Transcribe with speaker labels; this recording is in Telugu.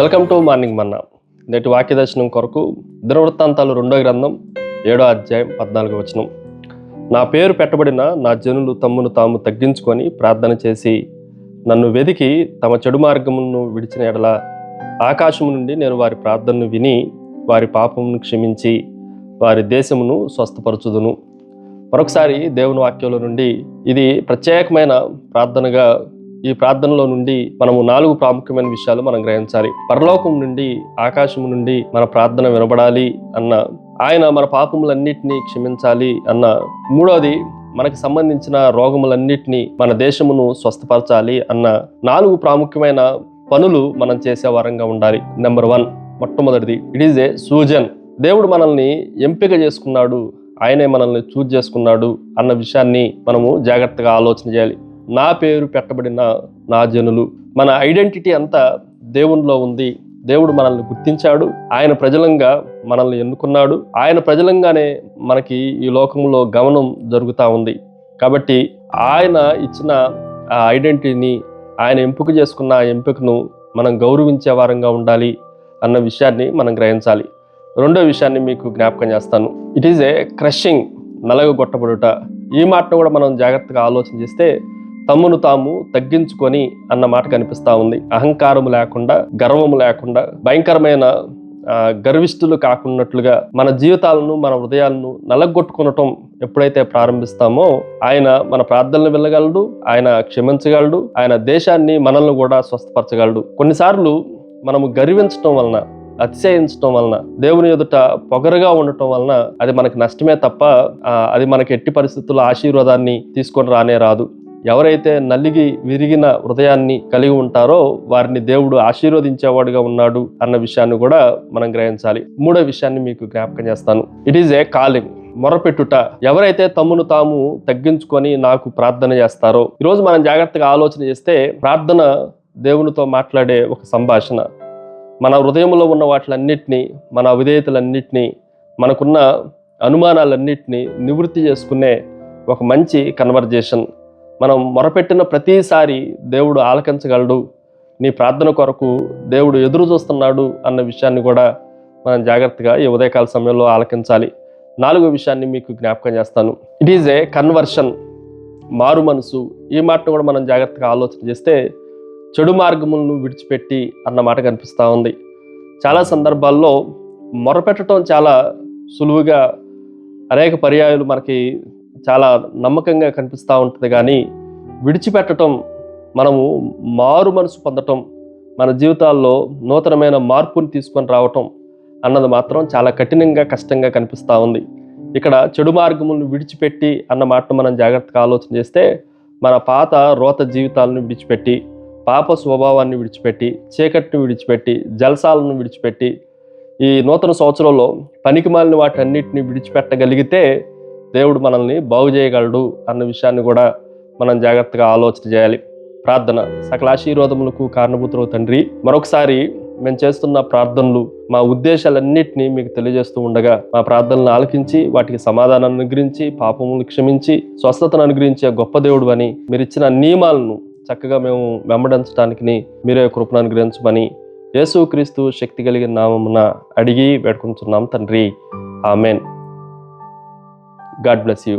Speaker 1: వెల్కమ్ టు మార్నింగ్ మన్నా. నేటి వాక్య దర్శనం కొరకు దినవృత్తాంతాలు 2వ గ్రంథం 7వ అధ్యాయం 14వ వచనం. నా పేరు పెట్టబడిన నా జనులు తమ్మును తాము తగ్గించుకొని ప్రార్థన చేసి నన్ను వెదికి తమ చెడు మార్గమును విడిచిన ఎడల ఆకాశము నుండి నేను వారి ప్రార్థనను విని వారి పాపమును క్షమించి వారి దేశమును స్వస్థపరచుదును. మరొకసారి దేవుని వాక్యంలో నుండి ఇది ప్రత్యేకమైన ప్రార్థనగా, ఈ ప్రార్థనలో నుండి మనము 4 ప్రాముఖ్యమైన విషయాలు మనం గ్రహించాలి. పరలోకం నుండి, ఆకాశం నుండి మన ప్రార్థన వినబడాలి అన్న, ఆయన మన పాపములన్నిటినీ క్షమించాలి అన్న, మూడోది మనకు సంబంధించిన రోగములన్నిటినీ మన దేశమును స్వస్థపరచాలి అన్న 4 ప్రాముఖ్యమైన పనులు మనం చేసే వారంగా ఉండాలి. నెంబర్ 1, మొట్టమొదటిది, ఇట్ ఈజ్ ఏ సూజన్. దేవుడు మనల్ని ఎంపిక చేసుకున్నాడు, ఆయనే మనల్ని చూజ్ చేసుకున్నాడు అన్న విషయాన్ని మనము జాగ్రత్తగా ఆలోచన చేయాలి. నా పేరు పెట్టబడిన నా జనులు, మన ఐడెంటిటీ అంతా దేవునిలో ఉంది. దేవుడు మనల్ని గుర్తించాడు, ఆయన ప్రజలంగా మనల్ని ఎన్నుకున్నాడు. ఆయన ప్రజలంగానే మనకి ఈ లోకంలో గమనం జరుగుతూ ఉంది. కాబట్టి ఆయన ఇచ్చిన ఆ ఐడెంటిటీని, ఆయన ఎంపిక చేసుకున్న ఆ ఎంపికను మనం గౌరవించే వారంగా ఉండాలి అన్న విషయాన్ని మనం గ్రహించాలి. రెండో విషయాన్ని మీకు జ్ఞాపకం చేస్తాను. ఇట్ ఈజ్ ఏ క్రషింగ్, నలగగొట్టబడుట. ఈ మాటను కూడా మనం జాగ్రత్తగా ఆలోచన చేస్తే తమ్మును తాము తగ్గించుకొని అన్న మాట కనిపిస్తూ ఉంది. అహంకారము లేకుండా, గర్వము లేకుండా, భయంకరమైన గర్విష్ఠులు కాకున్నట్లుగా మన జీవితాలను, మన హృదయాలను నలగొట్టుకునటం ఎప్పుడైతే ప్రారంభిస్తామో ఆయన మన ప్రార్థనలు వెళ్ళగలడు, ఆయన క్షమించగలడు, ఆయన దేశాన్ని, మనల్ని కూడా స్వస్థపరచగలడు. కొన్నిసార్లు మనము గర్వించటం వలన, అతిశయించటం వలన, దేవుని ఎదుట పొగరుగా ఉండటం వలన అది మనకి నష్టమే తప్ప అది మనకి ఎట్టి పరిస్థితుల్లో ఆశీర్వాదాన్ని తీసుకొని రానే రాదు. ఎవరైతే నలిగి విరిగిన హృదయాన్ని కలిగి ఉంటారో వారిని దేవుడు ఆశీర్వదించేవాడుగా ఉన్నాడు అన్న విషయాన్ని కూడా మనం గ్రహించాలి. మూడో విషయాన్ని మీకు జ్ఞాపకం చేస్తాను. ఇట్ ఈజ్ ఏ కాలింగ్, మొరపెట్టుట. ఎవరైతే తమ్మును తాము తగ్గించుకొని నాకు ప్రార్థన చేస్తారో, ఈరోజు మనం జాగ్రత్తగా ఆలోచన చేస్తే ప్రార్థన దేవునితో మాట్లాడే ఒక సంభాషణ. మన హృదయంలో ఉన్న వాటిలన్నిటినీ, మన అవిధేయతలన్నిటినీ, మనకున్న అనుమానాలన్నిటినీ నివృత్తి చేసుకునే ఒక మంచి కన్వర్జేషన్. మనం మొరపెట్టిన ప్రతిసారి దేవుడు ఆలకించగలడు, నీ ప్రార్థన కొరకు దేవుడు ఎదురు చూస్తున్నాడు అన్న విషయాన్ని కూడా మనం జాగ్రత్తగా ఈ ఉదయకాల సమయంలో ఆలకించాలి. 4వ విషయాన్ని మీకు జ్ఞాపకం చేస్తాను. ఇట్ ఈజ్ ఏ కన్వర్షన్, మారు మనసు. ఈ మాటను కూడా మనం జాగ్రత్తగా ఆలోచన చేస్తే చెడు మార్గములను విడిచిపెట్టి అన్న మాట కనిపిస్తూ ఉంది. చాలా సందర్భాల్లో మొరపెట్టడం చాలా సులువుగా, అనేక పర్యాయాలు మనకి చాలా నమ్మకంగా కనిపిస్తూ ఉంటుంది. కానీ విడిచిపెట్టడం, మనము మారు మనసు పొందటం, మన జీవితాల్లో నూతనమైన మార్పుని తీసుకొని రావటం అన్నది మాత్రం చాలా కఠినంగా, కష్టంగా కనిపిస్తూ ఉంది. ఇక్కడ చెడు మార్గములను విడిచిపెట్టి అన్న మాటను మనం జాగ్రత్తగా ఆలోచన చేస్తే మన పాత రోత జీవితాలను విడిచిపెట్టి, పాప స్వభావాన్ని విడిచిపెట్టి, చీకటిని విడిచిపెట్టి, జల్సాలను విడిచిపెట్టి, ఈ నూతన సంవత్సరంలో పనికిమాలిన వాటన్నిటిని విడిచిపెట్టగలిగితే దేవుడు మనల్ని బాగు చేయగలడు అన్న విషయాన్ని కూడా మనం జాగ్రత్తగా ఆలోచన చేయాలి. ప్రార్థన. సకల ఆశీర్వాదములకు కారణభూతులు తండ్రి, మరొకసారి మేము చేస్తున్న ప్రార్థనలు, మా ఉద్దేశాలన్నింటినీ మీకు తెలియజేస్తూ ఉండగా మా ప్రార్థనలను ఆలకించి వాటికి సమాధానాన్ని అనుగ్రహించి, పాపములను క్షమించి, స్వస్థతను అనుగ్రహించే గొప్ప దేవుడు అని, మీరు ఇచ్చిన నియమాలను చక్కగా మేము వెంబడించడానికి మీరే కృపను అనుగ్రహించమని యేసుక్రీస్తు శక్తి కలిగిన నామమున అడిగి వేడుకుంటున్నాం తండ్రి. ఆమెన్. God bless you.